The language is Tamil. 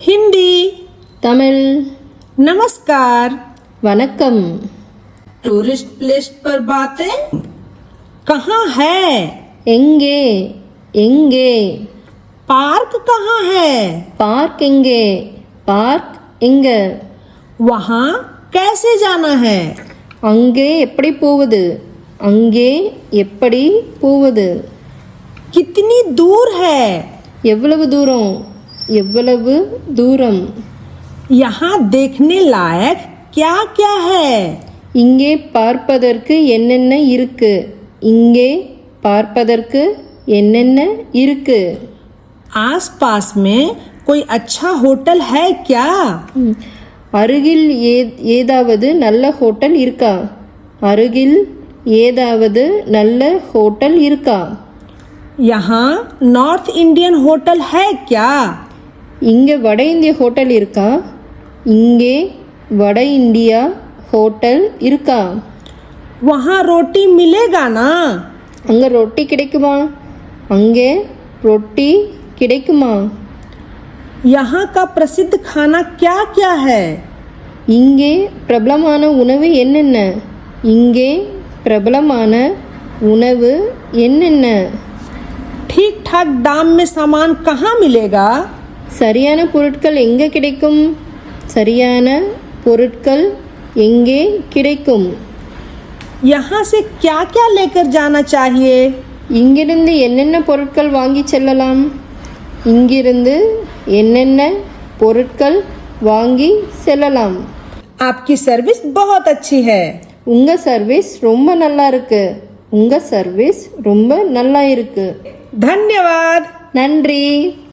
हिंदी, तमिल। नमस्कार। वनक्कम। टूरिस्ट प्लेस पर बातें कहाँ है? எங்கே எங்கே? पार्क कहाँ है? பார்க் எங்கே? பார்க் எங்க? वहाँ कैसे जाना है? அங்கே எப்படி போவது? அங்கே எப்படி போவது? कितनी दूर है? எவ்வளவு தூரம்? எவ்வளவு தூரம்? यहाँ देखने लायक क्या क्या है? இங்கே பார்ப்பதற்கு என்னென்ன இருக்கு? இங்கே பார்ப்பதற்கு என்னென்ன இருக்கு? आसपास में कोई अच्छा होटल है क्या? அருகில் ஏதாவது நல்ல ஹோட்டல் இருக்கா? அருகில் ஏதாவது நல்ல ஹோட்டல் இருக்கா? यहाँ नॉर्थ इंडियन होटल है क्या? இங்கே வட இந்திய ஹோட்டல் இருக்கா? இங்கே வட இந்தியா ஹோட்டல் இருக்கா? वहाँ रोटी मिलेगा ना? அங்கே ரொட்டி கிடைக்குமா? அங்கே ரொட்டி கிடைக்குமா? यहाँ का प्रसिद्ध खाना क्या क्या है? இங்கே பிரபலமான உணவு என்னென்ன? இங்கே பிரபலமான உணவு என்னென்ன? ठीक ठाक दाम में सामान कहाँ मिलेगा? சரியான பொருட்கள் எங்கே கிடைக்கும்? சரியான பொருட்கள் எங்கே கிடைக்கும்? यहाँ से क्या क्या लेकर जाना चाहिए? இங்கிருந்து என்னென்ன பொருட்கள் வாங்கி செல்லலாம்? இங்கிருந்து என்னென்ன பொருட்கள் வாங்கி செல்லலாம்? आपकी सर्विस बहुत अच्छी है। உங்க சர்வீஸ் ரொம்ப நல்லா இருக்கு. உங்க சர்வீஸ் ரொம்ப நல்லா இருக்கு. धन्यवाद। நன்றி.